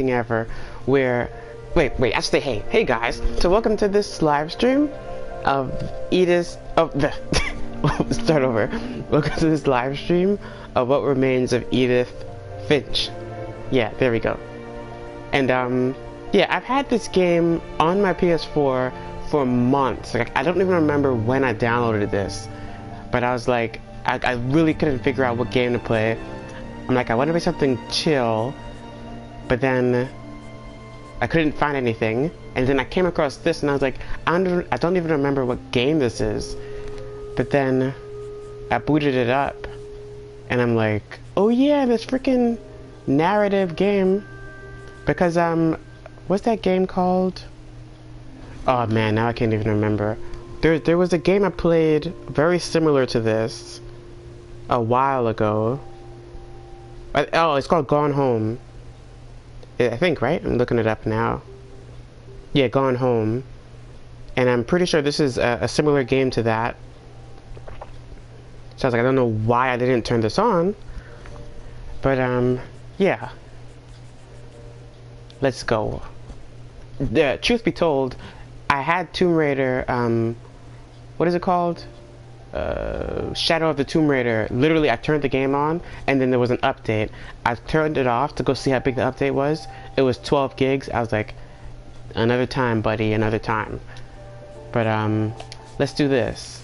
thing ever where wait, I say hey guys, so welcome to this live stream of Edith start over. Welcome to this live stream of what remains of Edith Finch. Yeah, there we go. And yeah, I've had this game on my PS4 for months. Like, I don't even remember when I downloaded this, but I was like, I really couldn't figure out what game to play. I'm like, I want to play something chill, but then I couldn't find anything. And then I came across this, and I was like, I don't even remember what game this is. But then I booted it up, and I'm like, oh yeah, this freaking narrative game. Because what's that game called? Oh man, now I can't even remember. There was a game I played very similar to this a while ago. Oh, it's called Gone Home. I think, right? I'm looking it up now. Yeah, Gone Home. And I'm pretty sure this is a similar game to that. So I was like, I don't know why I didn't turn this on. But, yeah. Let's go. Truth be told, I had Tomb Raider, what is it called? Shadow of the Tomb Raider. Literally, I turned the game on, and then there was an update. I turned it off to go see how big the update was. It was 12 gigs. I was like, another time, buddy, another time. But, let's do this.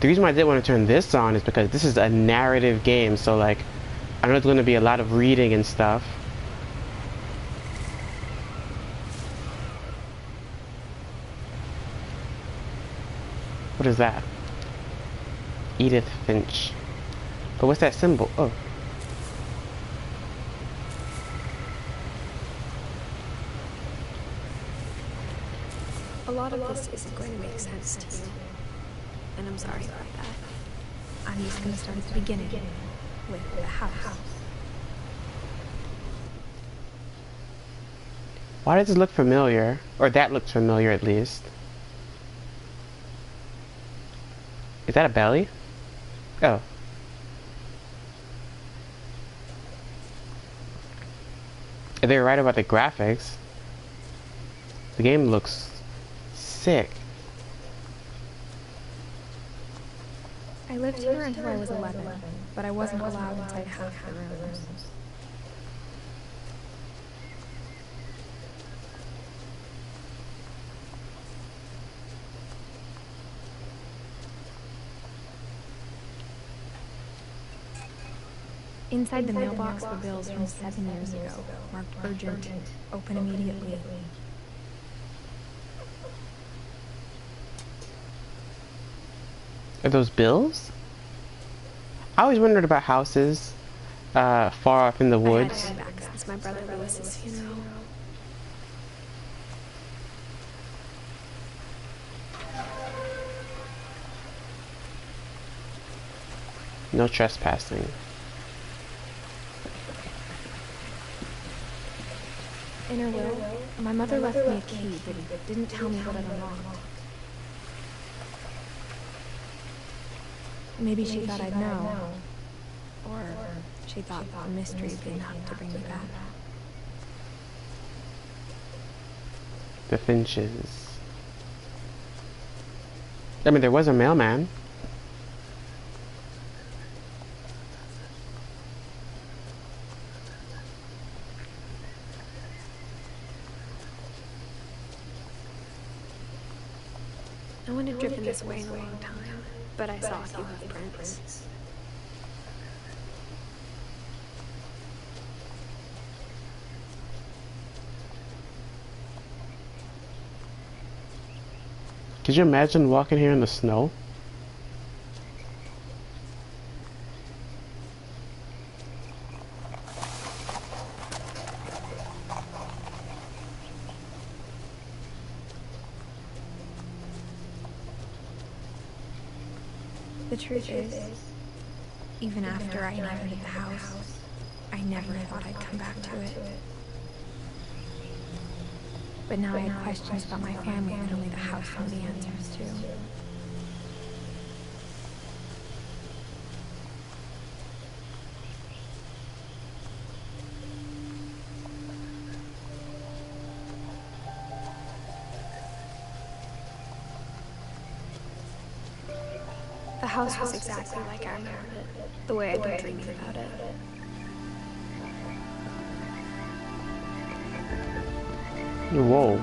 The reason why I didn't want to turn this on is because this is a narrative game, so, like, I know there's going to be a lot of reading and stuff. What is that? Edith Finch. But what's that symbol? Oh. A lot of this isn't going to make sense to you. And I'm sorry about that. I'm just going to start at the beginning. With the house. Why does it look familiar? Or that looks familiar at least. Is that a belly? Oh. They're right about the graphics. The game looks sick. I lived here until I was 11, but I wasn't allowed inside half the rooms. Inside the mailbox were bills from 7 years ago, marked urgent, open immediately. Are those bills? I always wondered about houses far off in the woods. I had to back since my brother Lewis's funeral. No trespassing. In her will, my mother left me a key, but didn't tell me what it unlocked. Maybe she thought I'd know. Or she thought the mystery would be enough to bring me back. The Finches. I mean, there was a mailman. No one had driven this way in a long time, but I saw a few hoofprints. Could you imagine walking here in the snow? The truth is, even after I inherited the house, I never thought I'd come back to it. But now I had questions about my family that only the house knew the answers to. house was exactly like I remembered it, the way I'd been dreaming about it. Whoa.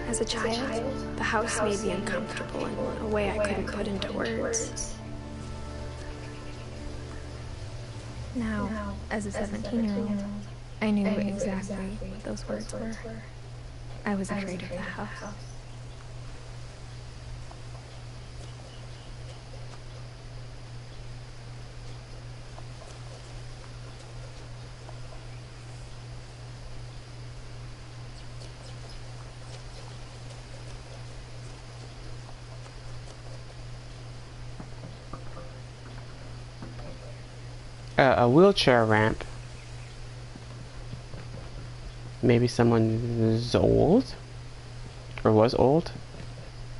As a child, the house made me uncomfortable in a way I couldn't put into words. Now, as a 17-year-old, I knew exactly what those words were. I was afraid of the house. A wheelchair ramp. Maybe someone is old? Or was old?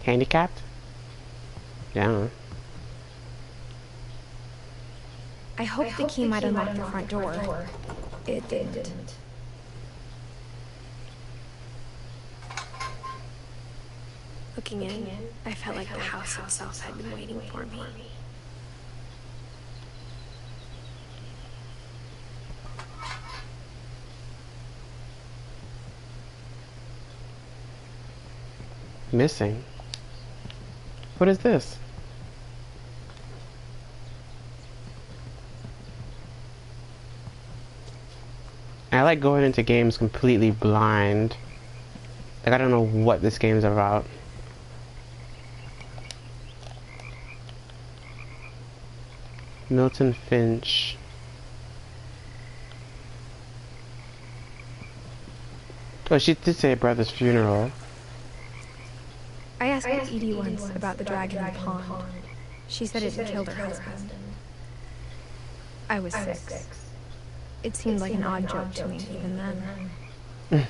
Handicapped? Yeah. I hoped the key might unlock the front door. It didn't. Looking in, I felt like the house itself had been waiting for me. Missing? What is this? I like going into games completely blind. Like, I don't know what this game's about. Milton Finch. Oh, she did say brother's funeral. I asked Edie once about the dragon in the pond. She said it had killed her husband. I was 6. It seemed like an odd joke to me even then.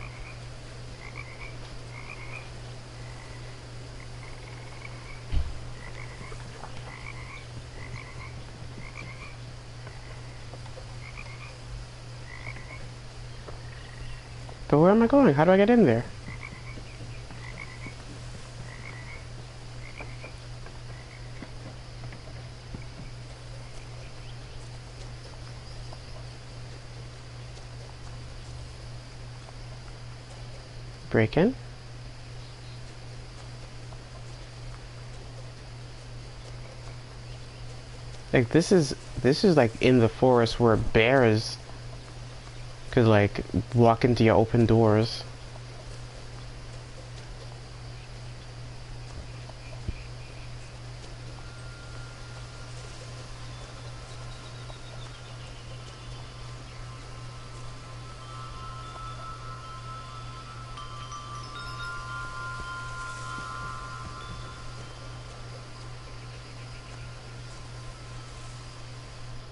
But where am I going? How do I get in there? Break in? Like this is like in the forest where bears could like walk into your open doors.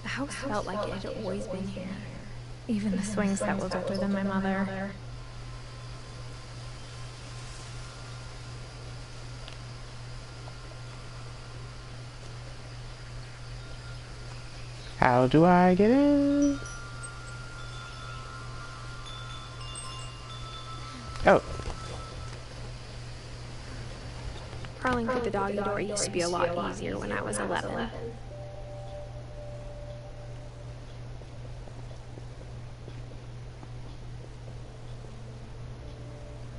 The house felt like it had always been here. Even the swing set was older than my mother. How do I get in? Oh. Crawling through the doggy door used to be a lot easier when I was 11.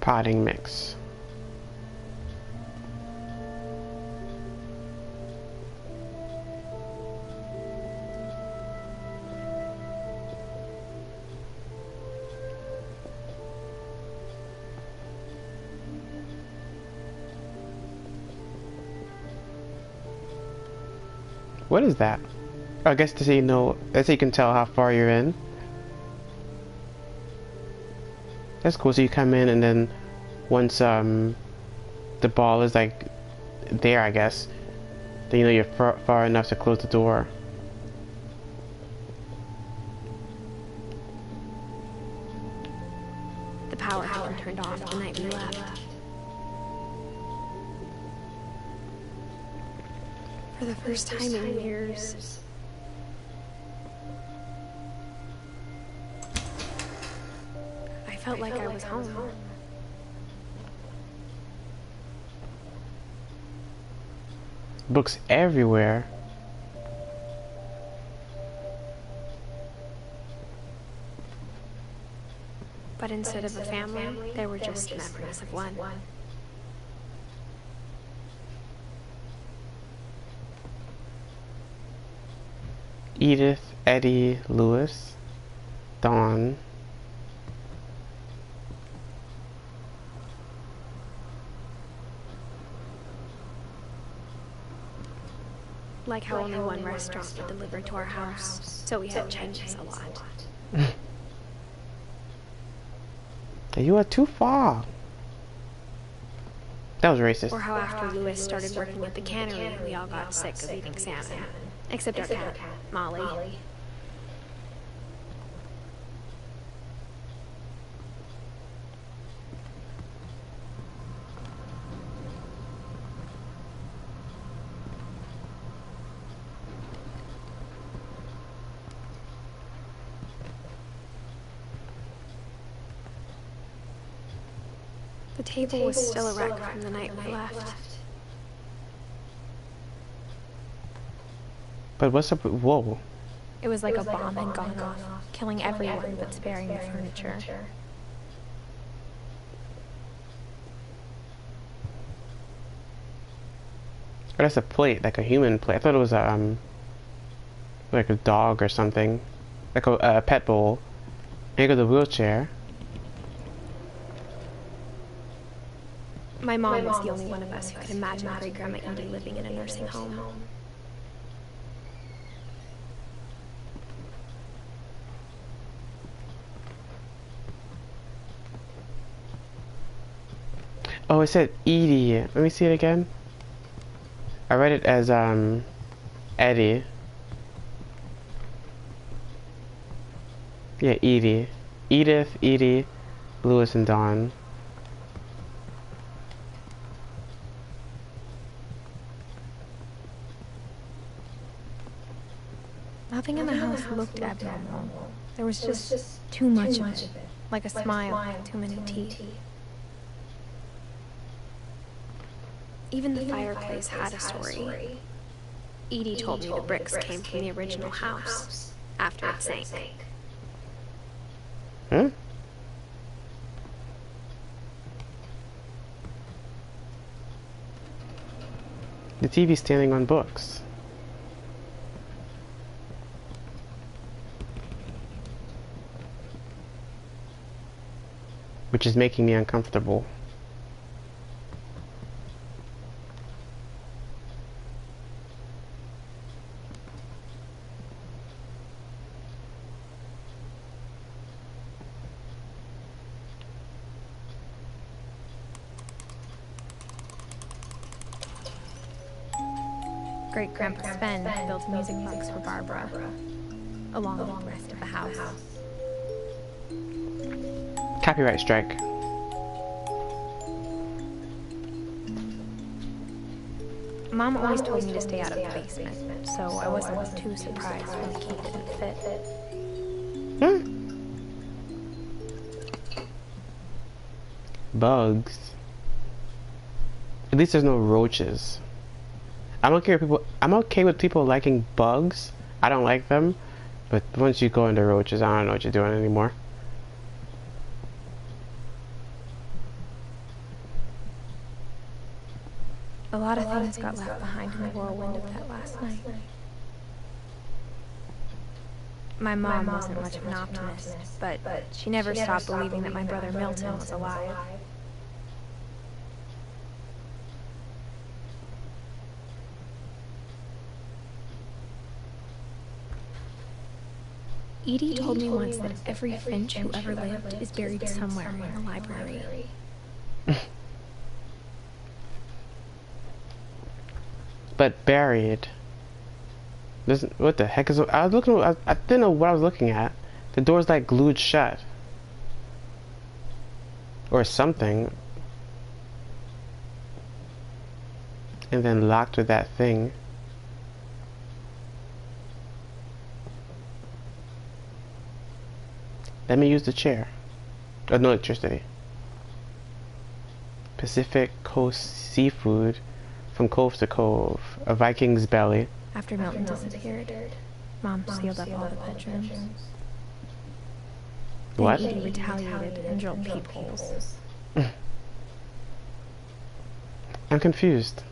Potting mix. What is that? I guess to see that's so you can tell how far you're in. That's cool. So you come in and then once the ball is like there, I guess, then you know you're far enough to close the door. The power had been turned off the night we left. For the first time in years, I felt like I was home. Books everywhere. But instead of a family, there were just memories of one. Edith, Eddie, Lewis, Dawn. Like how only one restaurant would deliver to our house, so we had changes a lot. You are too far. That was racist. Or how after Lewis started working at the cannery, we all got sick of eating salmon. Except our cat, Molly. The table was still a wreck from the night we left. But what's up with, whoa. It was like a bomb had gone off, killing everyone but sparing the furniture. Oh, that's a plate, like a human plate. I thought it was a, like a dog or something. Like a pet bowl. Here goes the wheelchair. My mom was the only one of us who could imagine Great-Grandma Edie living in a nursing home. Oh, it said Edie. Let me see it again. I read it as Eddie. Yeah, Edie. Edith, Edie, Lewis, and Dawn. Nothing in the house looked abnormal. There was just too much of it. Like a smile, too many teeth. Even the fireplace had a story. Edie told me the bricks came from the original house, after it sank. Hmm? The TV's standing on books. Which is making me uncomfortable. Great-Grandpa Sven built music box for Barbara, along with the rest of the house. Copyright strike. Mom always told me to stay out of the basement, so I wasn't too surprised when the key didn't fit. Bugs. At least there's no roaches. I'm okay with people liking bugs. I don't like them, but once you go into roaches, I don't know what you're doing anymore. A lot of things got left behind in the whirlwind of that last night. My mom wasn't much of an optimist, but she never stopped believing that my brother Milton was alive. Edie told me once that every Finch who ever lived is buried somewhere in the library. But buried. What the heck is? I was looking. I didn't know what I was looking at. The door's like glued shut, or something, and then locked with that thing. Let me use the chair. Oh, no electricity. Pacific Coast Seafood, from cove to cove, a Viking's belly. After Milton disappeared, Mom sealed up all the bedrooms. What? Then Edie retaliated and drilled peepholes. I'm confused.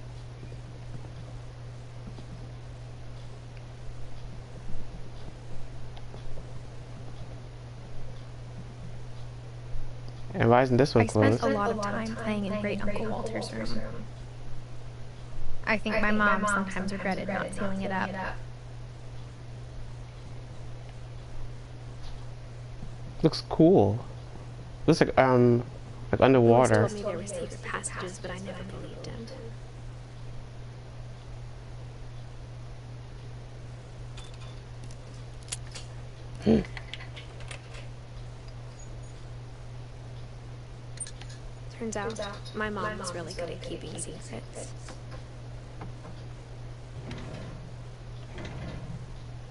And why isn't this one closed? I spent a lot of time playing in Great Uncle Walter's room. I think my mom sometimes regretted not sealing it up. Looks cool. Looks like underwater. He told me there were secret passages, but I never believed him. Turns out, my mom was really good at keeping secrets.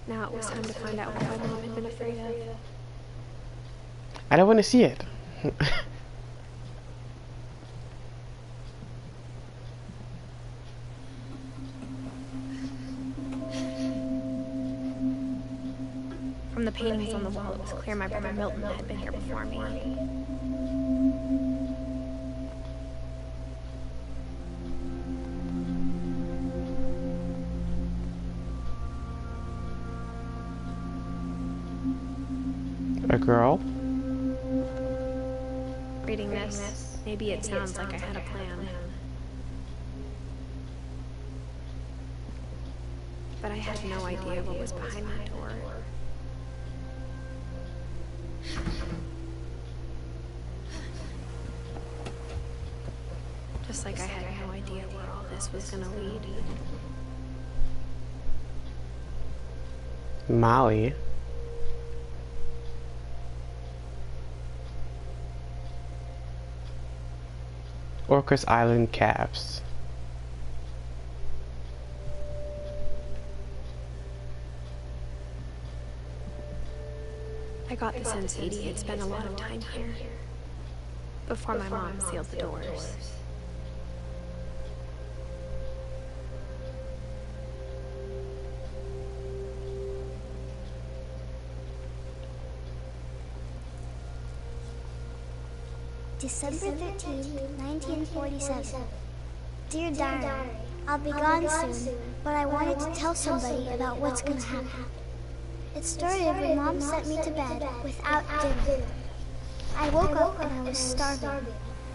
Now it was time to find out what my mom had been afraid of. I don't want to see it. From the paintings on the wall, it was clear my brother Milton had been here before me. A girl? Reading this, maybe it sounds like I had a plan. But I had no idea what was behind that door. Just like I had no idea where all this was gonna lead. Molly. Orcas Island calves. I got the sense Edie had spent a lot of time here before my mom sealed the doors. December 13th, 1947. Dear Diary, I'll be gone soon, but I wanted to tell somebody about what's gonna happen. It started when Mom sent me to bed without dinner. I woke up and I was starving,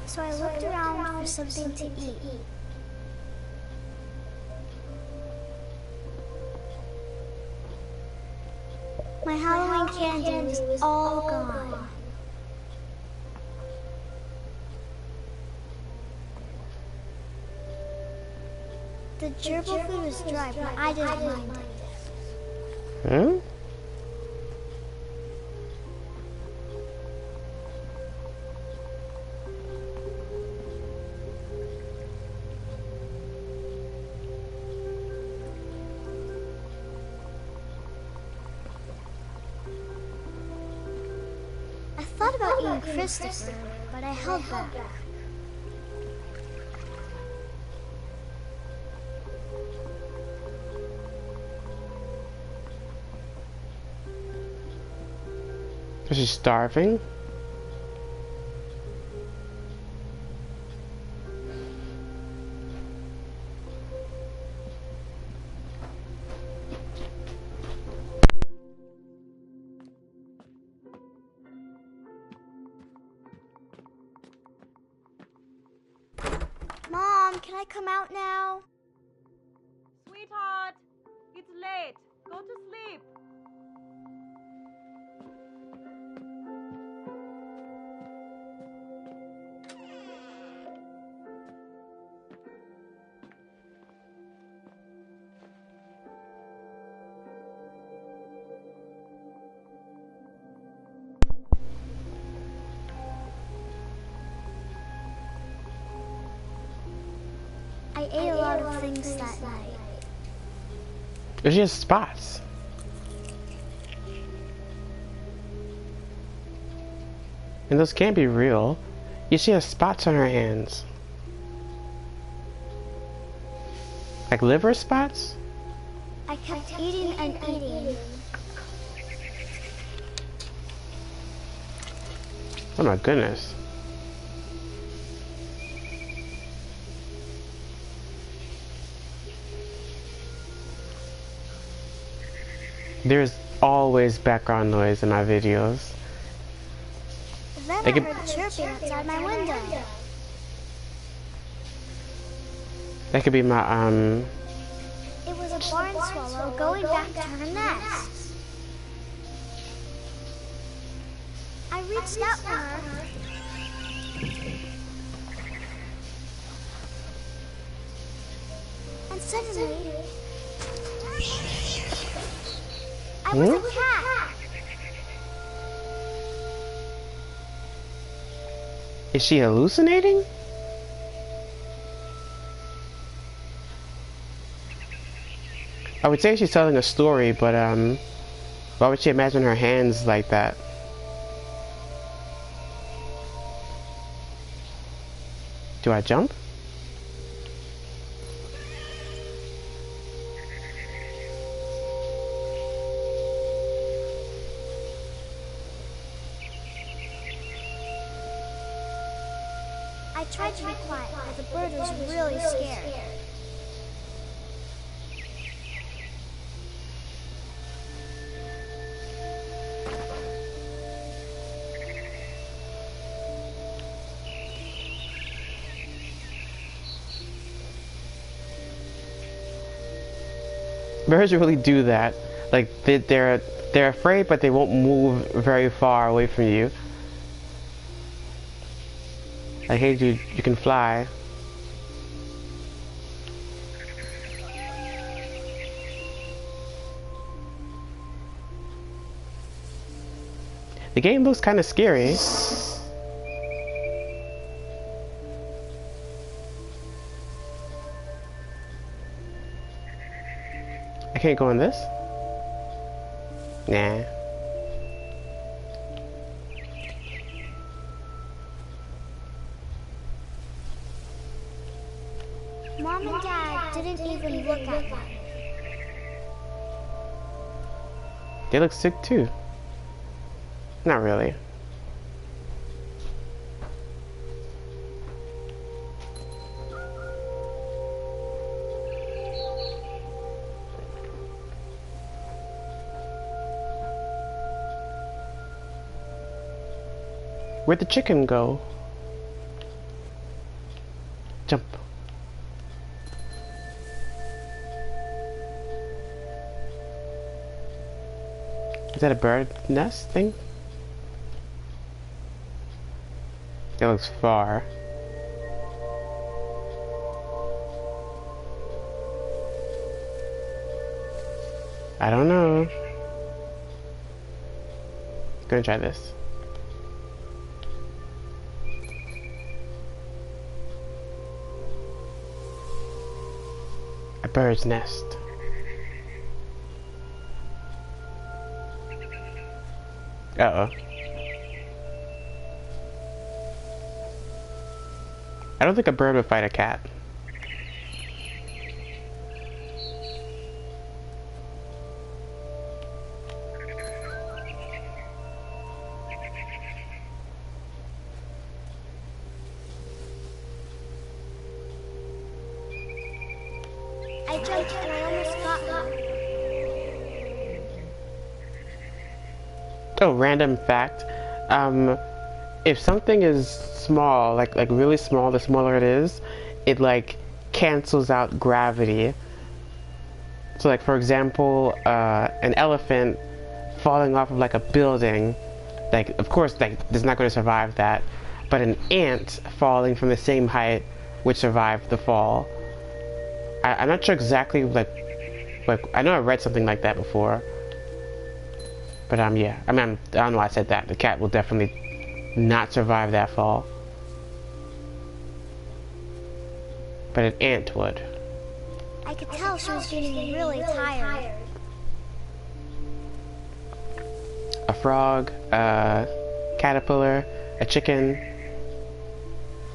so I looked around for something to eat. My Halloween candy was all gone. The gerbil food was dry, but I didn't mind it. Hmm? I thought about eating Christopher, but I held back. Is she starving? Mom, can I come out now? Sweetheart, it's late. Go to sleep. I ate a lot of things that night. She has spots. And those can't be real. Yeah, she has spots on her hands. Like liver spots? I kept eating and eating. Oh my goodness. There's always background noise in my videos. Then I heard chirping outside my window. That could be my, It was a barn swallow going back to her nest. I reached out for her. And suddenly, I was a cat. Is she hallucinating? I would say she's telling a story, but why would she imagine her hands like that? Do I jump? I tried to be quiet, but the bird was really scared. Birds really do that. Like they're afraid, but they won't move very far away from you. Like, hey dude, you can fly. The game looks kind of scary. I can't go in this? Nah. Mom and Dad didn't even look at me. They look sick too. Not really. Where'd the chicken go? Jump. Is that a bird nest thing? It looks far. I don't know. Gonna try this. A bird's nest. Uh-oh. I don't think a bird would fight a cat. I jumped and I almost got her. Oh, random fact. If something is small, like really small, the smaller it is, it like cancels out gravity. So like for example, an elephant falling off of like a building, like of course like is not going to survive that, but an ant falling from the same height would survive the fall. I'm not sure exactly like I know I read something like that before. But yeah, I mean, I don't know why I said that. The cat will definitely not survive that fall. But an ant would. I could tell she was getting really tired. A frog, a caterpillar, a chicken,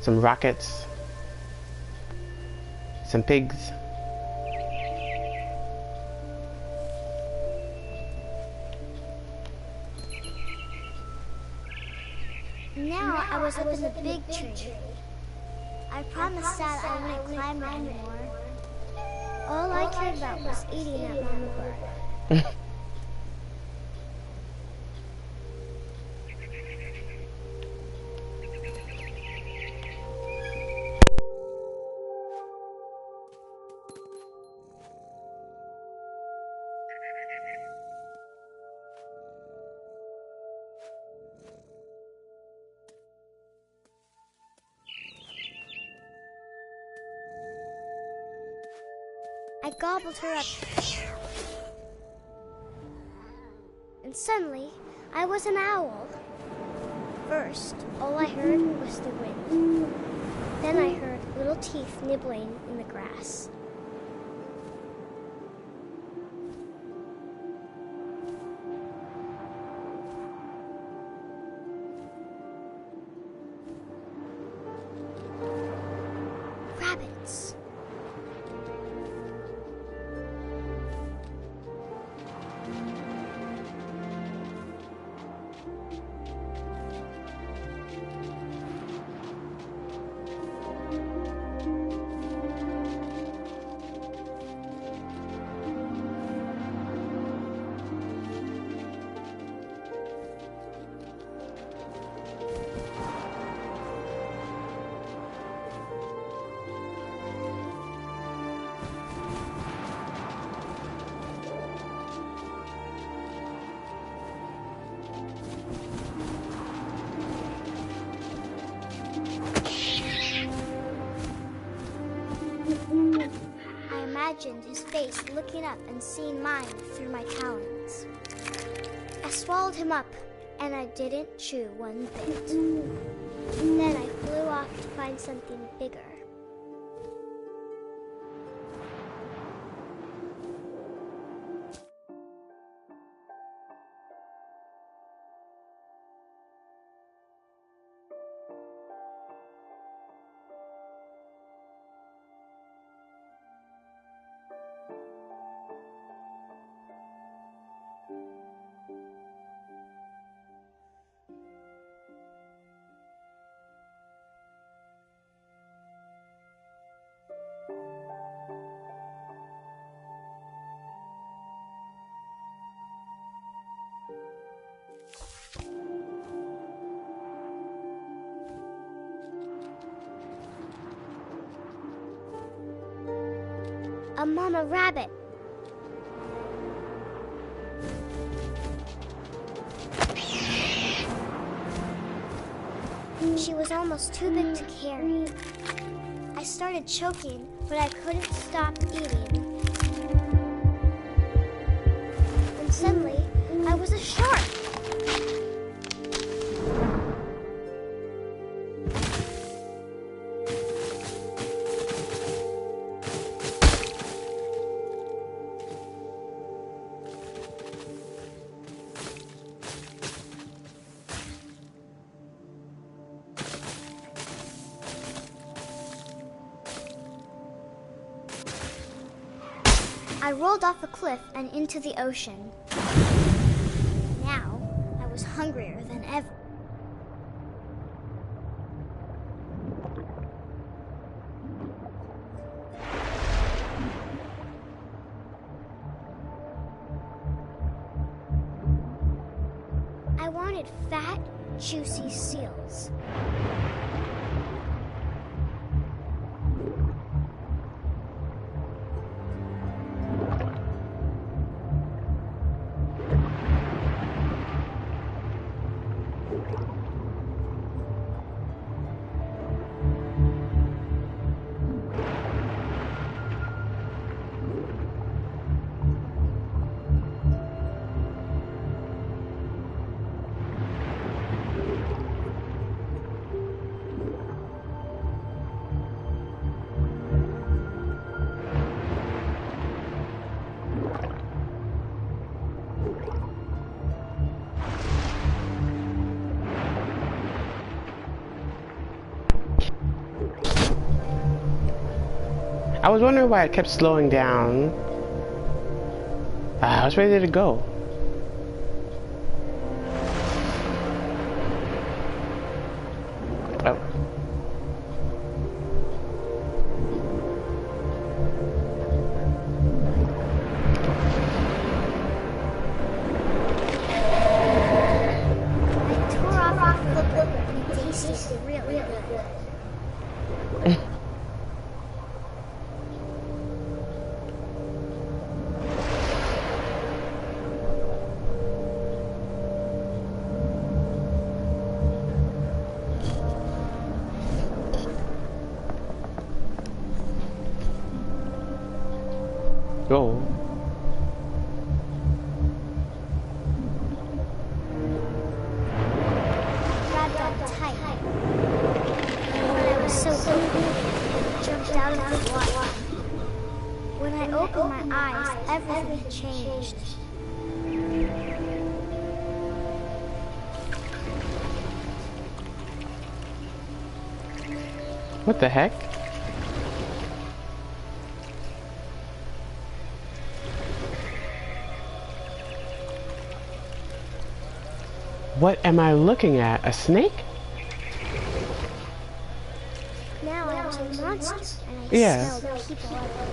some rockets, some pigs. Now I was up in the big tree. I promised Dad I wouldn't climb it anymore. All I cared about was eating that mama bird. I gobbled her up. And suddenly, I was an owl. First, all I heard was the wind. Then I heard little teeth nibbling in the grass. Rabbits. I imagined his face looking up and seeing mine through my talons. I swallowed him up, and I didn't chew one bit. Then I flew off to find something bigger. A mama rabbit. She was almost too big to carry. I started choking, but I couldn't stop eating. And suddenly, I was a shark. I rolled off a cliff and into the ocean. Now, I was hungrier than ever. I wanted fat, juicy seals. I was wondering why it kept slowing down. I was ready to go. Oh. Grabbed on tight. But I was so hungry, I jumped out of the water. When I opened my eyes, everything had changed. What the heck? What am I looking at? A snake? Now I was a monster, and I Yeah. smelled people everywhere.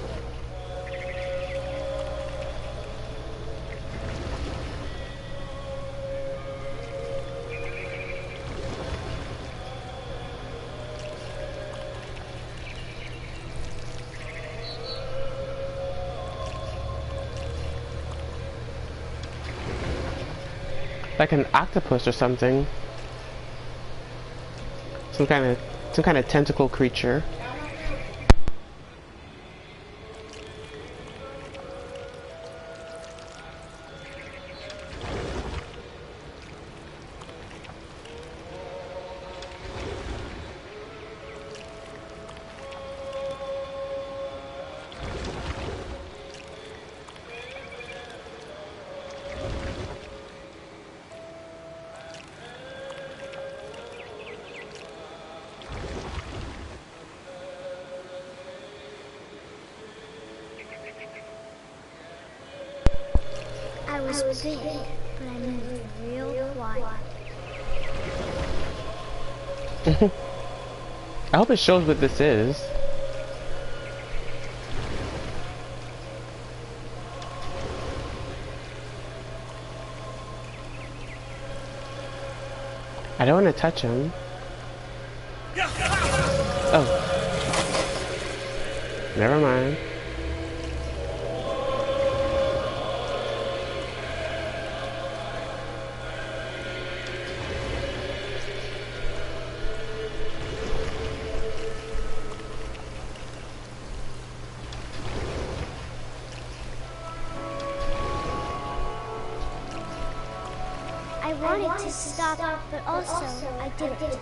Like an octopus or something. Some kind of tentacle creature. I was big, but I moved real quiet. I hope it shows what this is. I don't want to touch him. Oh. Never mind. I wanted to stop, but also I didn't.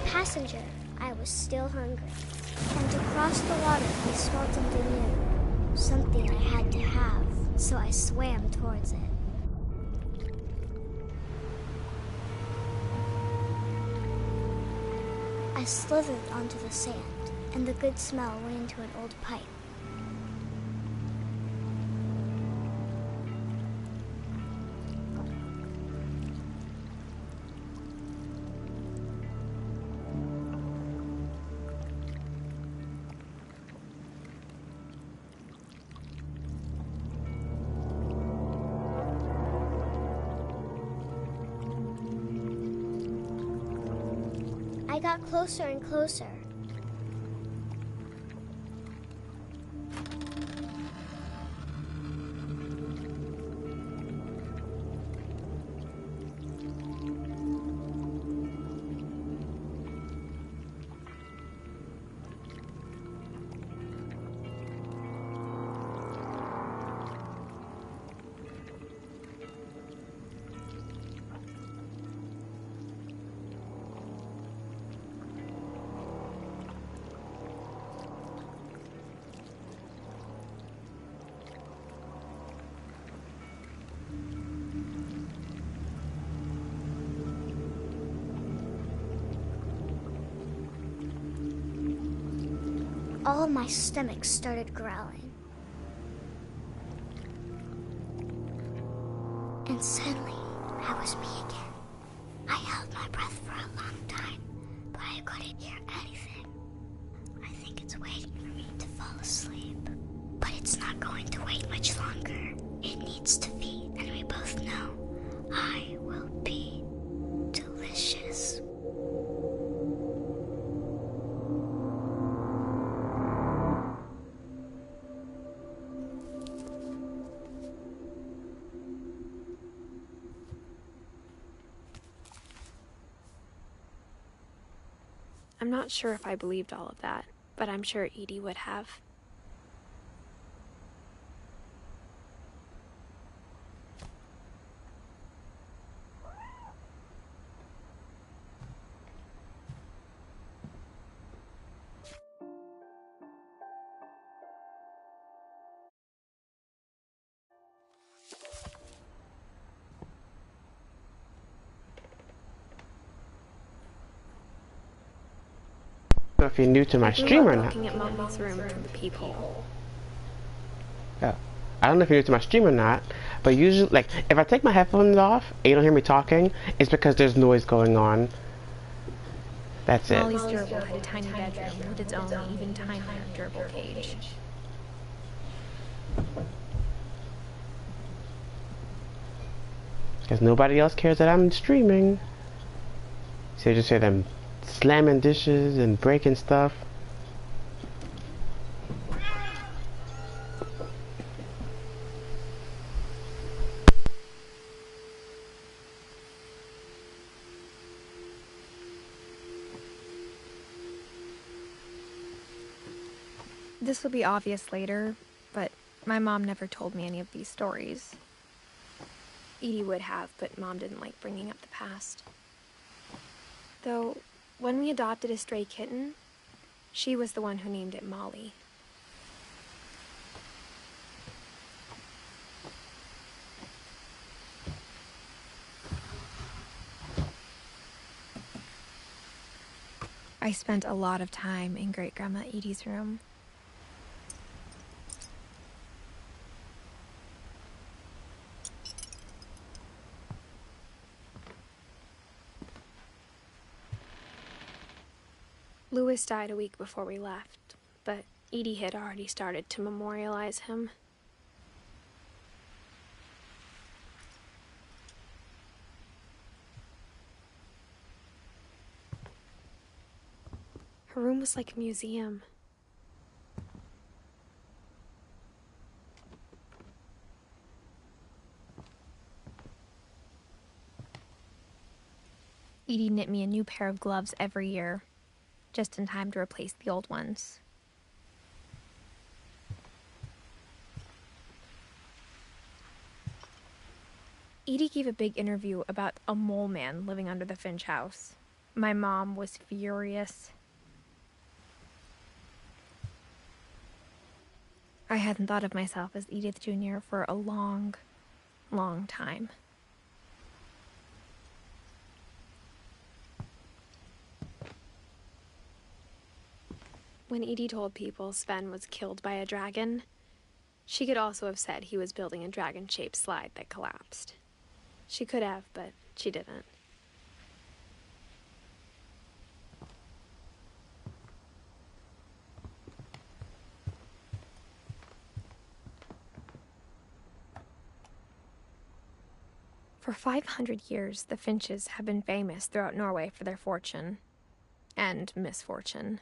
Passenger, I was still hungry. And to cross the water, I smelled something new. Something I had to have, so I swam towards it. I slithered onto the sand, and the good smell went into an old pipe. I got closer and closer. all my stomach started growling. And suddenly, I was me again. I held my breath for a long time, but I couldn't hear anything. I think it's waiting for me to fall asleep. But it's not going to wait much longer. It needs to feed, and we both know I will be delicious. I'm not sure if I believed all of that, but I'm sure Edie would have. So if you're new to my stream or not. Looking at Mommy's room from the peephole. Yeah. I don't know if you're new to my stream or not, but usually, like, if I take my headphones off and you don't hear me talking, it's because there's noise going on. That's it. Molly's gerbil had a tiny bedroom with its own even tinier gerbil cage. Because nobody else cares that I'm streaming. So you just hear them slamming dishes and breaking stuff. This will be obvious later, but my mom never told me any of these stories. Edie would have, but Mom didn't like bringing up the past. Though, when we adopted a stray kitten, she was the one who named it Molly. I spent a lot of time in Great-Grandma Edie's room. Louis died a week before we left, but Edie had already started to memorialize him. Her room was like a museum. Edie knit me a new pair of gloves every year, just in time to replace the old ones. Edie gave a big interview about a mole man living under the Finch house. My mom was furious. I hadn't thought of myself as Edith Jr. for a long, long time. When Edie told people Sven was killed by a dragon, she could also have said he was building a dragon-shaped slide that collapsed. She could have, but she didn't. For 500 years, the Finches have been famous throughout Norway for their fortune and misfortune.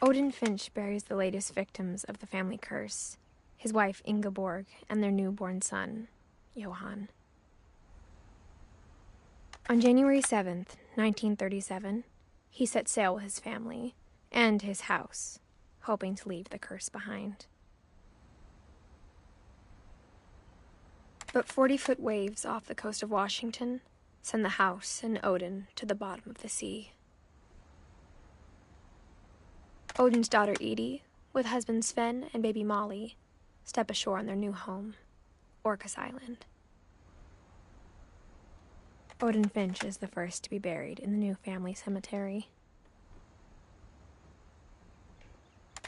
Odin Finch buries the latest victims of the family curse, his wife Ingeborg and their newborn son, Johan. On January 7th, 1937, he set sail with his family and his house, hoping to leave the curse behind. But 40-foot waves off the coast of Washington send the house and Odin to the bottom of the sea. Odin's daughter Edie, with husband Sven and baby Molly, step ashore on their new home, Orcas Island. Odin Finch is the first to be buried in the new family cemetery.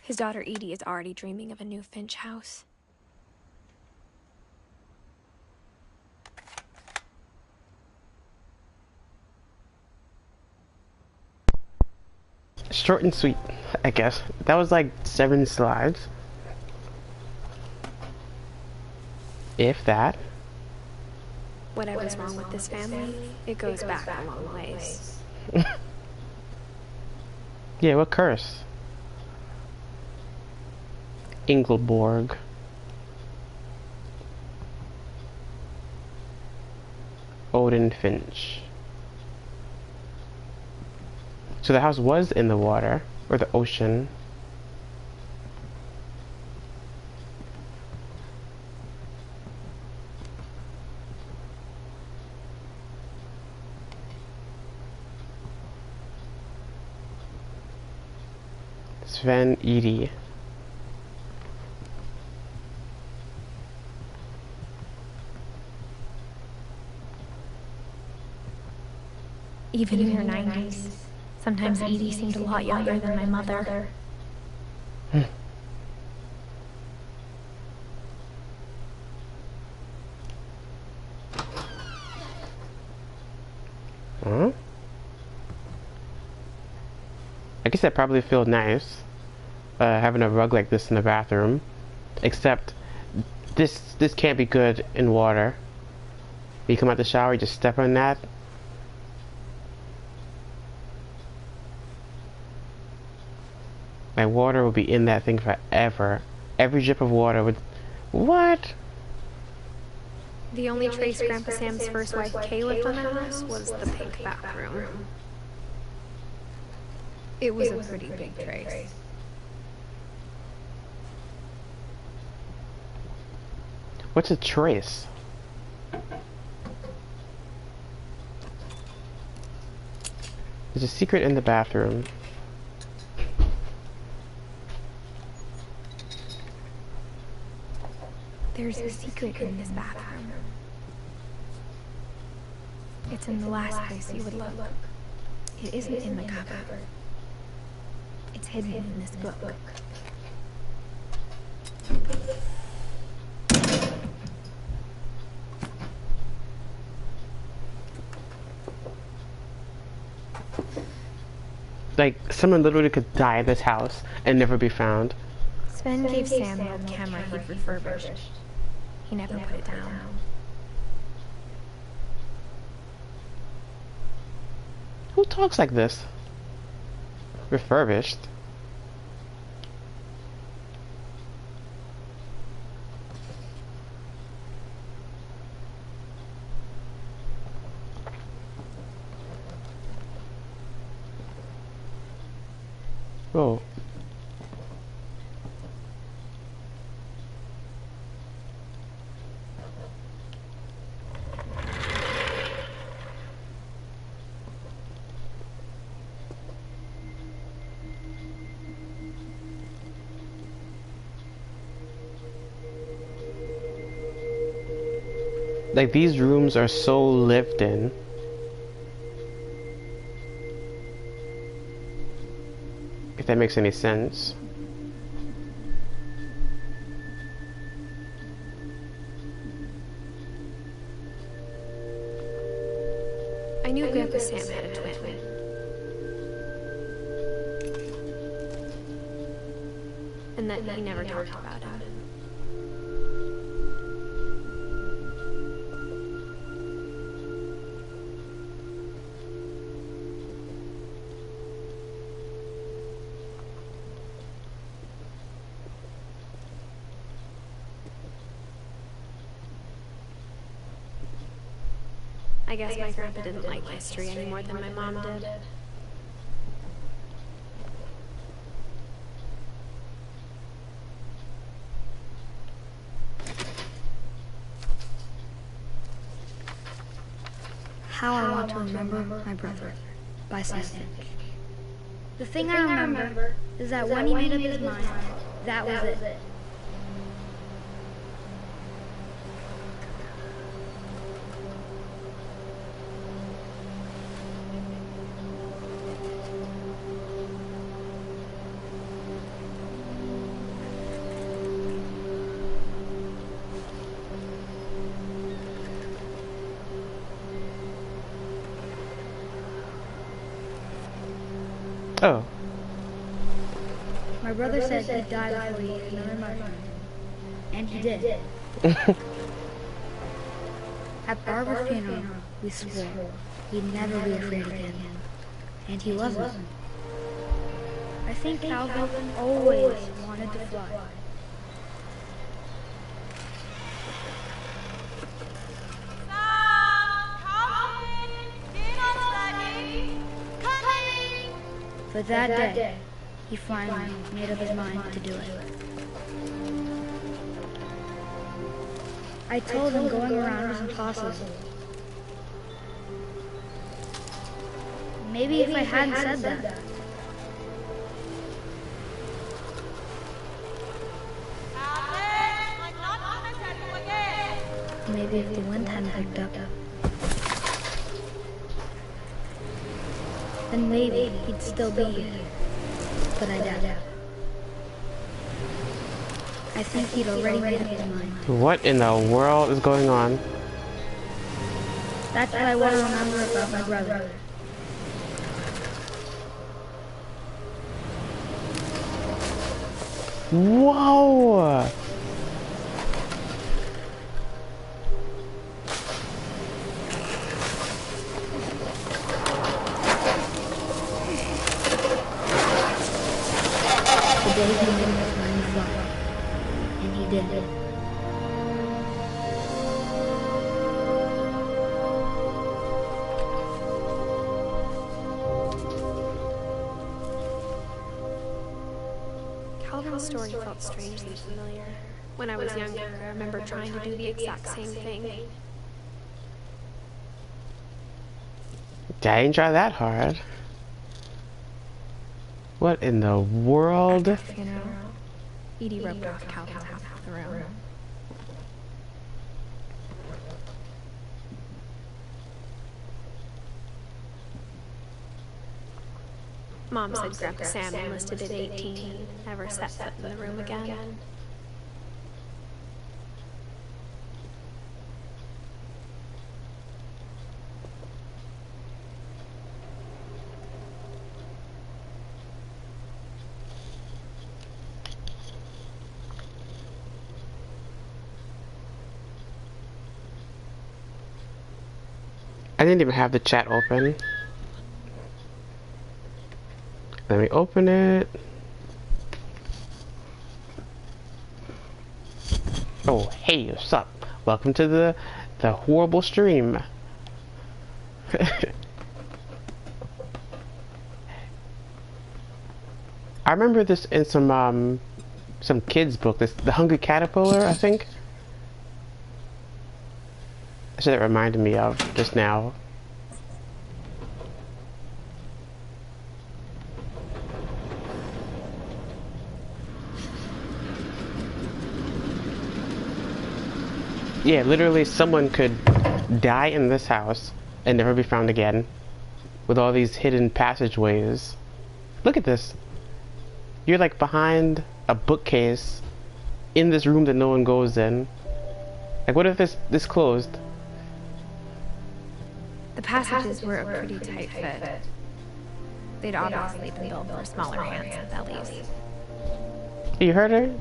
His daughter Edie is already dreaming of a new Finch house. Short and sweet, I guess. That was like 7 slides. If that. Whatever's wrong with this family, it goes back a long ways. Yeah, what curse? Ingleborg. Odin Finch. So the house was in the water, or the ocean. Sven Edie. Even in her 90s, sometimes Edie seemed a lot younger than my mother. Huh? I guess that probably feels nice, having a rug like this in the bathroom. Except, this can't be good in water. You come out the shower, you just step on that. My water will be in that thing forever. Every drip of water would... What? The only trace Grandpa Sam's first wife Kay left on that house was the pink bathroom. It was a pretty big trace. What's a trace? There's a secret in the bathroom. There's a secret in this bathroom. It's in the last place you would look. It isn't in the cupboard. It's hidden in this book. Like, someone literally could die in this house and never be found. Sven gave Sam the old camera he'd refurbished. He never put it down. Who talks like this? Refurbished? Oh. Like, these rooms are so lived in. If that makes any sense. I knew Grandpa Sam had a twin. And that he never talked about him. I guess my grandpa didn't like history any more than my mom did. How I Want to Remember My Brother by Sam Finch. The thing I remember is that when he made up his mind, that was it. Oh. My brother said he'd die before he ate another mushroom. And he did. At Barbara's funeral, we swore he'd never be afraid again. And he wasn't. I think Calvin always wanted to fly. But that day, he finally made up his mind to do it. I told him going around was impossible. Maybe if I hadn't said that. Maybe if the wind hadn't picked up. Then maybe he'd still be here. But I doubt it. I think he'd already made up his mind. What in the world is going on? That's what I want to remember about my brother. Whoa! The day he made his mind fly. And he did it. Calvin's story felt strangely familiar. When I was younger, I remember trying to do the exact same thing. I ain't try that hard. What in the world? After the funeral, Edie roped off Calvin's half of the room. Mom said Grandpa Sam enlisted at 18 and never set foot in the room again. I didn't even have the chat open. Let me open it. Oh, hey, what's up? Welcome to the horrible stream. I remember this in some kids book. This The Hungry Caterpillar, I think. That's what it reminded me of just now. Yeah, literally someone could die in this house and never be found again with all these hidden passageways. Look at this. You're like behind a bookcase in this room that no one goes in. Like, what if this closed? The passages were a pretty tight fit. They'd obviously been built for smaller hands and bellies. You heard her?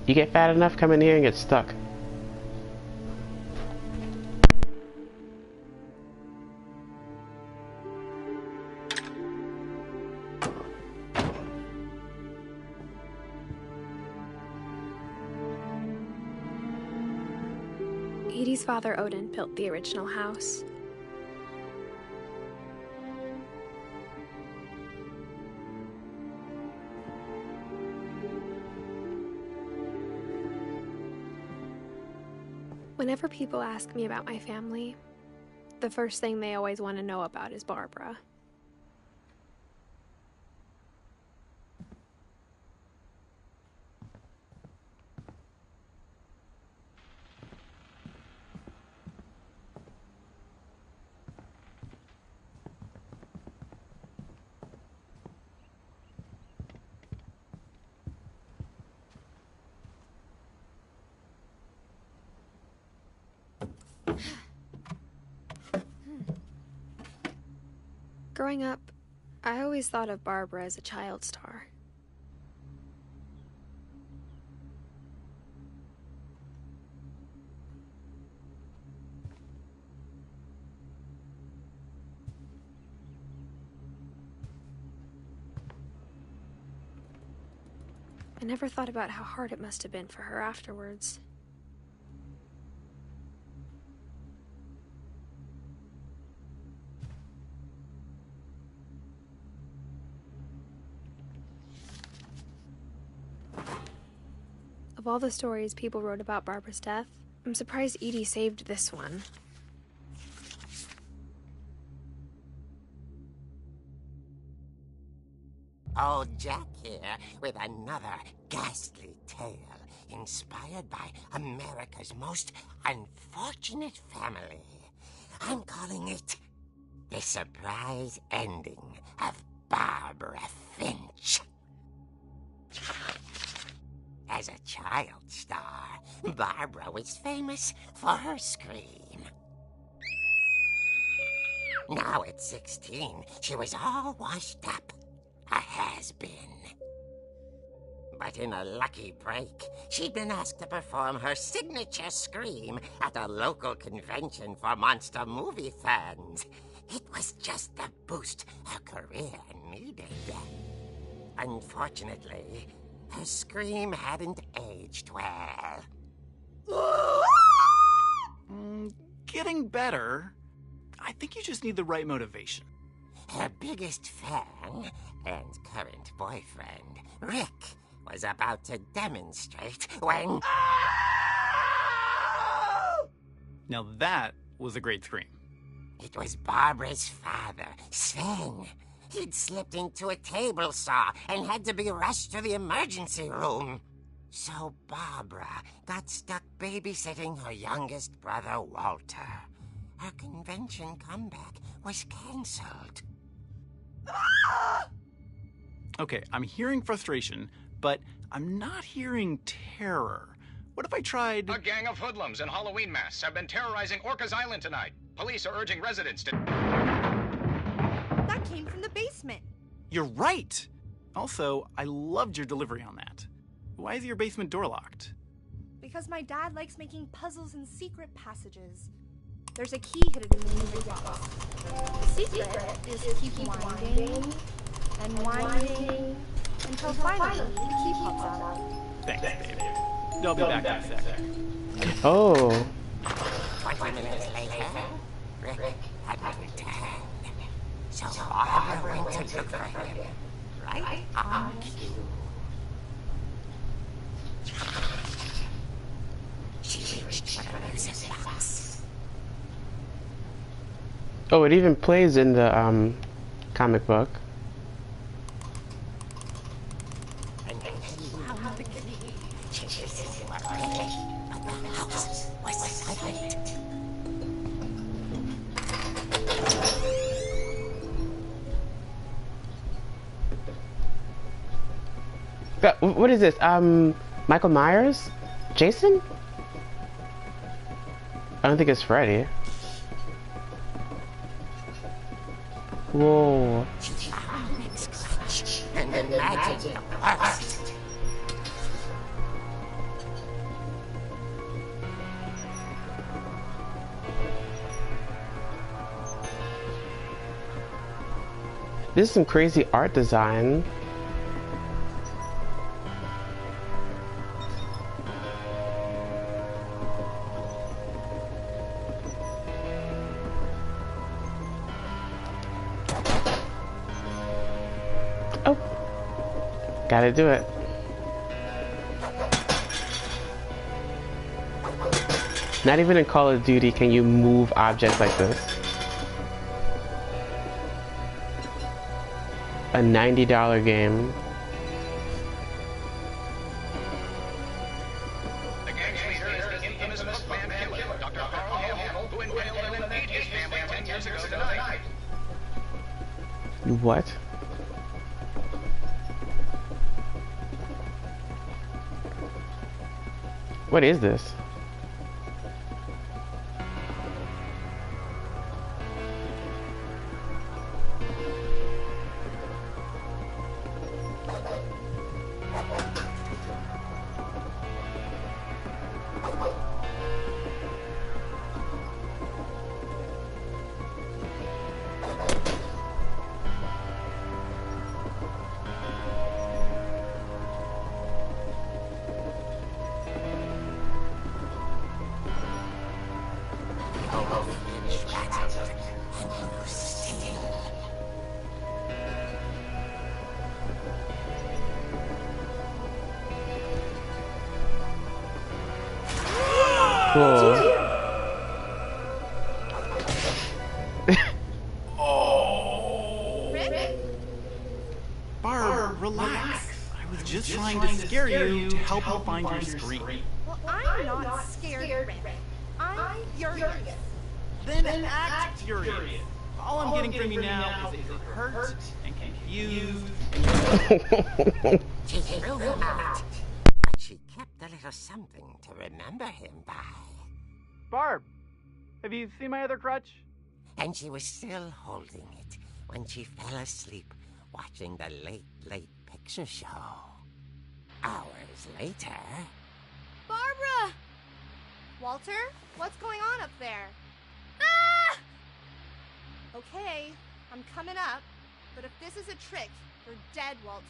You get fat enough, come in here and get stuck. Edie's father, Odin, built the original house. Whenever people ask me about my family, the first thing they always want to know about is Barbara. Growing up, I always thought of Barbara as a child star. I never thought about how hard it must have been for her afterwards. Of all the stories people wrote about Barbara's death, I'm surprised Edie saved this one. Old Jack here with another ghastly tale inspired by America's most unfortunate family. I'm calling it The Surprise Ending of Barbara Finch. As a child star, Barbara was famous for her scream. Now at 16, she was all washed up. A has-been. But in a lucky break, she'd been asked to perform her signature scream at a local convention for monster movie fans. It was just the boost her career needed. Unfortunately, her scream hadn't aged well. Getting better. I think you just need the right motivation. Her biggest fan and current boyfriend, Rick, was about to demonstrate when... Now that was a great scream. It was Barbara's father, Sven. He'd slipped into a table saw and had to be rushed to the emergency room. So Barbara got stuck babysitting her youngest brother, Walter. Her convention comeback was cancelled. Okay, I'm hearing frustration, but I'm not hearing terror. What if I tried... A gang of hoodlums in Halloween masks have been terrorizing Orcas Island tonight. Police are urging residents to... That came from the basement. You're right! Also, I loved your delivery on that. Why is your basement door locked? Because my dad likes making puzzles and secret passages. There's a key hidden in the music box. The secret is to keep winding and winding until finally the key pops out. Thanks, baby. I'll be back in a sec. Oh. 20 minutes later, Rick hadn't returned. So Barbara went to look for him, right on cue. She reached for the music box. Oh, it even plays in the comic book. And then she found the key. She was ready, but the house was silent. What is this? Michael Myers? Jason? I don't think it's Freddy. Whoa. And the magic burst. This is some crazy art design. Oh, gotta do it. Not even in Call of Duty can you move objects like this. A $90 game. The gang's leader is the infamous Bookman killer, Dr. Carl Hamill, who impaled and ate his family 10 years ago tonight. What? What is this? Cool. Rick? Barb, relax. I was just trying to scare you to help you find your screen. Well, I'm not scared, Rick. I'm furious. Then act furious. All I'm getting from you now is hurt and confused. She threw him out, but she kept a little something to remember him by. Barb, have you seen my other crutch? And she was still holding it when she fell asleep watching the late picture show. Hours later... Barbara! Walter, what's going on up there? Ah! Okay, I'm coming up, but if this is a trick, you're dead, Walter.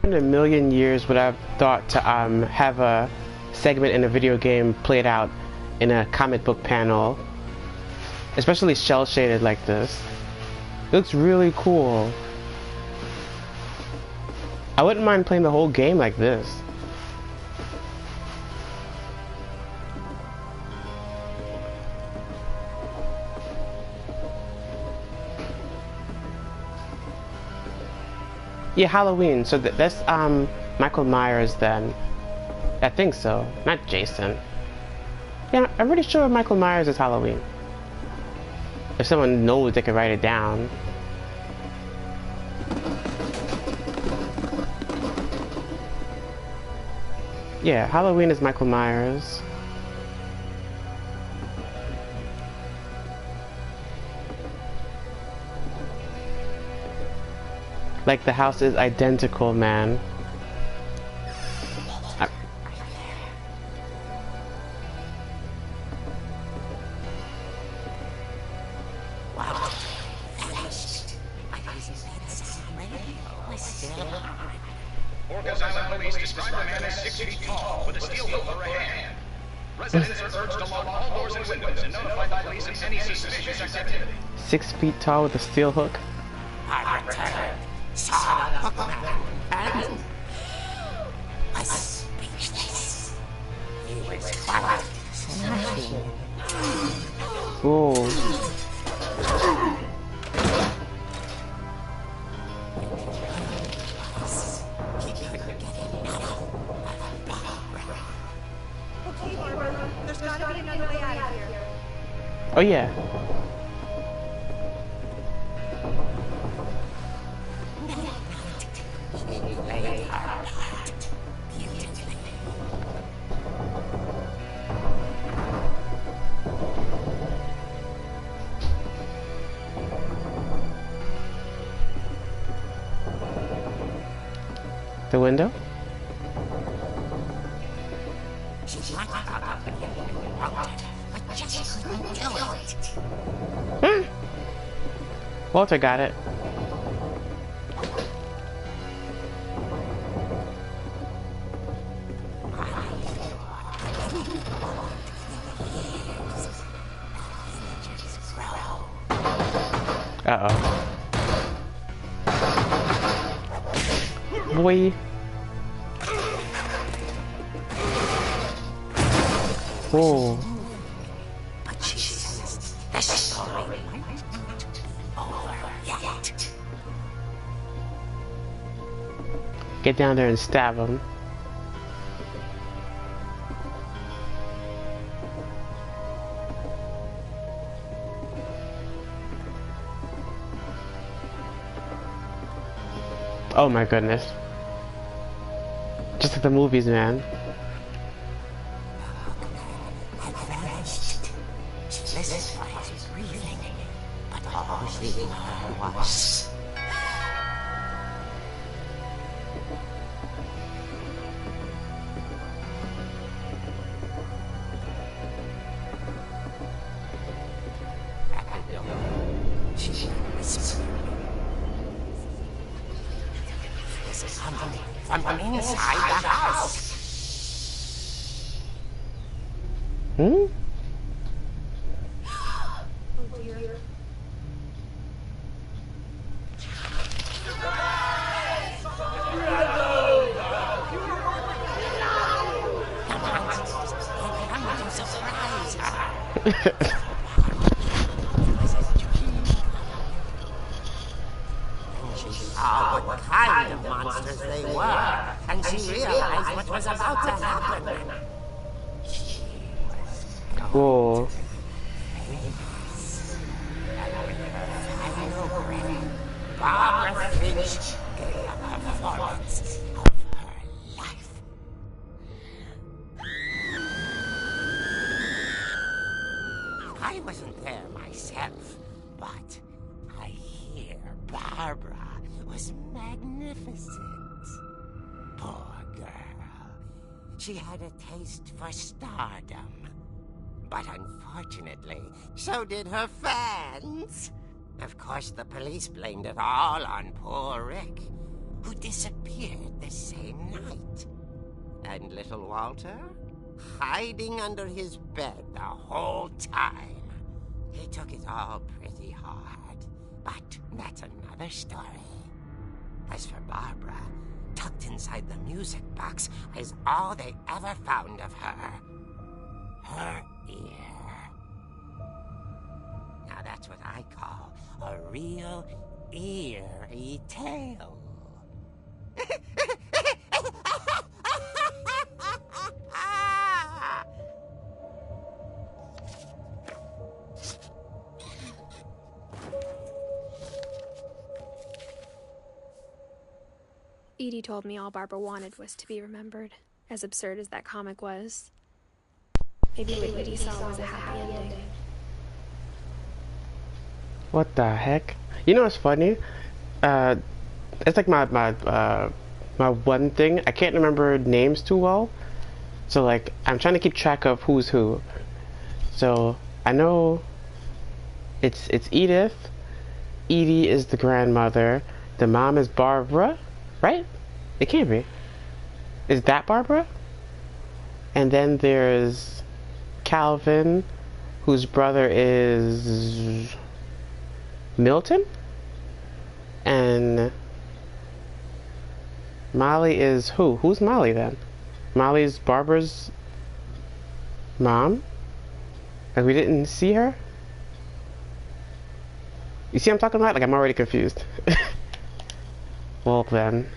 In a million years would I have thought to have a segment in a video game played out in a comic book panel, especially shell shaded like this. It looks really cool. I wouldn't mind playing the whole game like this. Yeah, Halloween. So that's Michael Myers then. I think so. Not Jason. Yeah, I'm pretty sure Michael Myers is Halloween. If someone knows, they can write it down. Yeah, Halloween is Michael Myers. Like the house is identical, man. Orcas Island police describe the man as 6 feet tall with a steel hook for a hand. Residents are urged to lock all doors and windows and notify the police of any suspicious activity. 6 feet tall with a steel hook. I returned, saw the bookman, and was speechless. He was quiet, nothing. Ooh. Okay, Barbara, there's gotta be another way out of here. Oh yeah. The window? Walter got it. Uh-oh. Boy. Whoa. But she says the story might not be over yet. Get down there and stab him. Oh my goodness. Just like the movies, man. This fight is breathing, but all she heard was... At the door, she whispered. It's coming from inside the house. Hmm? Oh dear. She saw what kind of monsters they were, and she realized what was about to happen. She was Whoa. famous. And with her final breath, Barbara Finch gave a performance of her life. I wasn't there myself, but I hear Barbara was magnificent. Poor girl. She had a taste for stardom. But unfortunately, so did her fans. Of course, the police blamed it all on poor Rick, who disappeared the same night. And little Walter? Hiding under his bed the whole time. He took it all pretty hard, but that's another story. As for Barbara, tucked inside the music box is all they ever found of her. Her ear. Now that's what I call a real eerie tale. Edie told me all Barbara wanted was to be remembered, as absurd as that comic was. Maybe what Edie saw was a happy ending. What the heck? You know what's funny? It's like my one thing. I can't remember names too well. So like, I'm trying to keep track of who's who. So I know it's Edith. Edie is the grandmother. The mom is Barbara, right? It can't be. Is that Barbara? And then there's Calvin, whose brother is Milton, and Molly is who? Who's Molly then? Molly's Barbara's mom? Like we didn't see her? You see what I'm talking about? Like I'm already confused. Well then.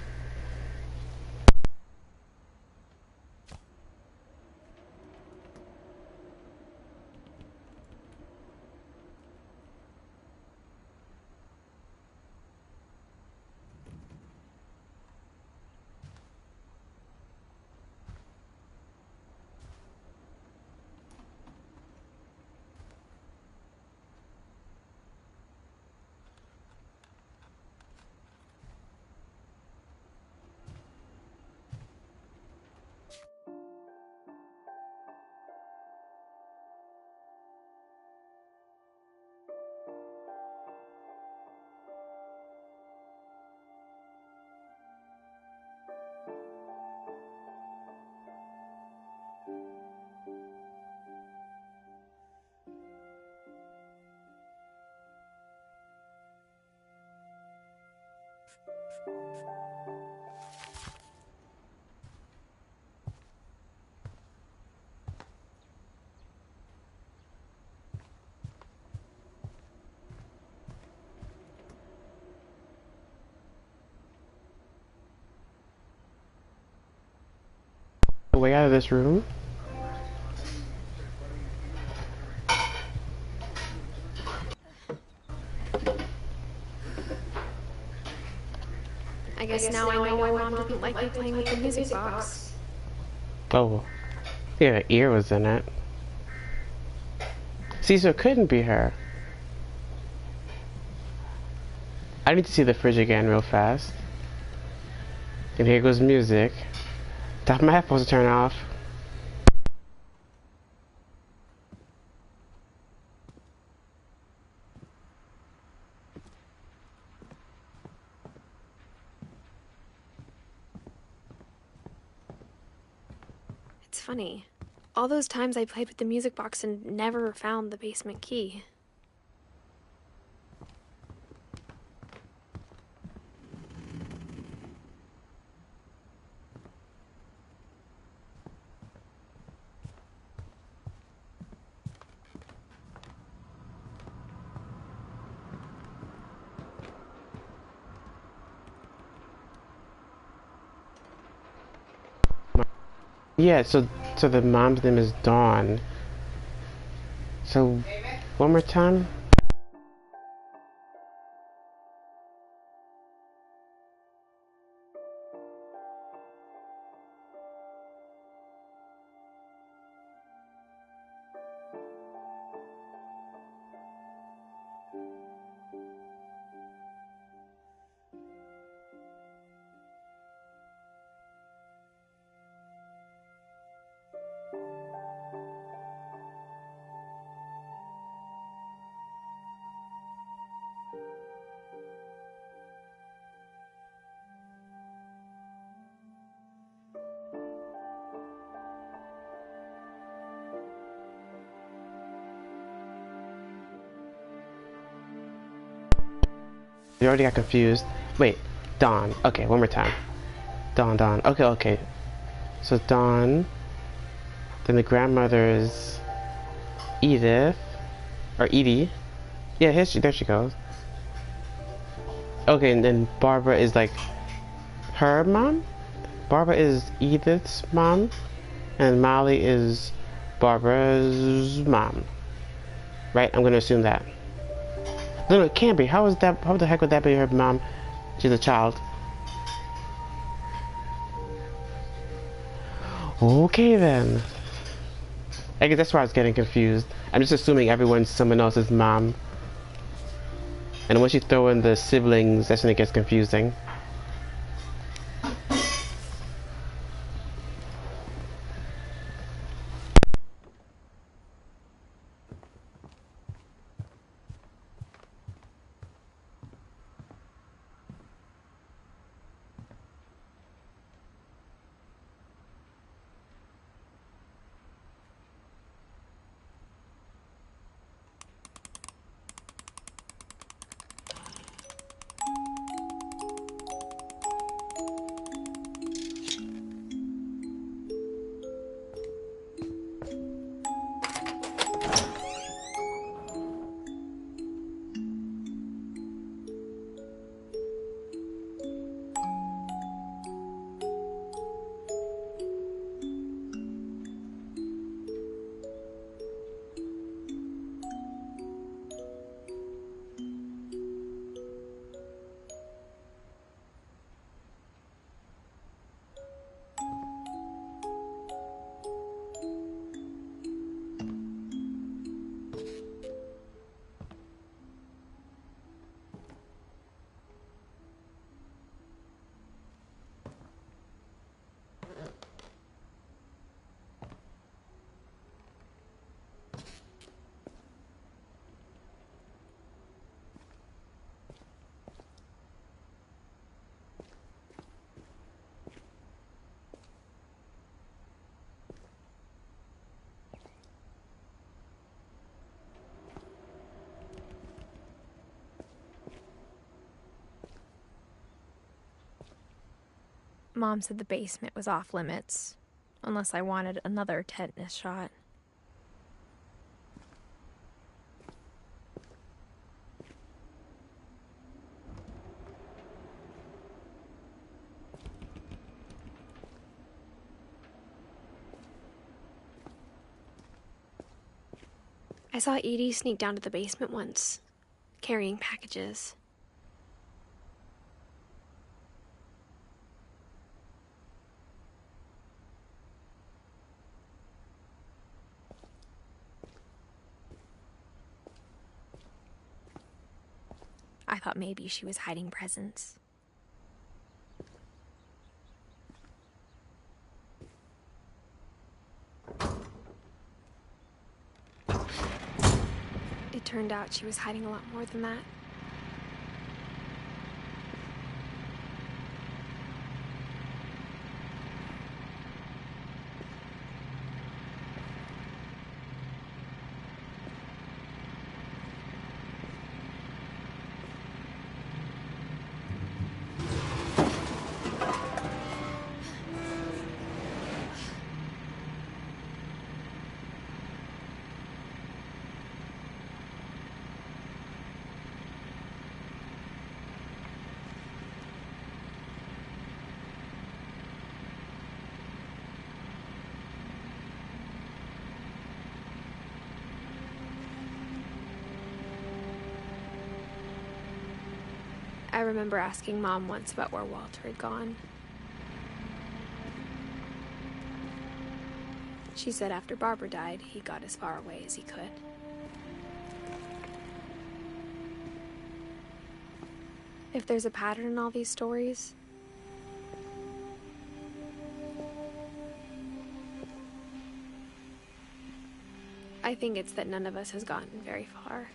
Way out of this room. I guess now I know why Mom didn't like me playing with the music box. Oh. Yeah, her ear was in it. See, so it couldn't be her. I need to see the fridge again real fast. And here goes music. Top of my headphones to turn off. It's funny. All those times I played with the music box and never found the basement key. Yeah, so the mom's name is Dawn. So one more time. You already got confused. Wait, Dawn. Okay, one more time. Dawn. Okay. So Dawn. Then the grandmother is Edith. Or Edie. Yeah, there she goes. Okay, and then Barbara is like her mom? Barbara is Edith's mom. And Molly is Barbara's mom. Right? I'm gonna assume that. No, it can't be. How the heck would that be her mom? She's a child. Okay then. I guess that's why I was getting confused. I'm just assuming everyone's someone else's mom. And once you throw in the siblings, that's when it gets confusing. Mom said the basement was off limits, unless I wanted another tetanus shot. I saw Edie sneak down to the basement once, carrying packages. I thought maybe she was hiding presents. It turned out she was hiding a lot more than that. I remember asking Mom once about where Walter had gone. She said after Barbara died, he got as far away as he could. If there's a pattern in all these stories, I think it's that none of us has gotten very far.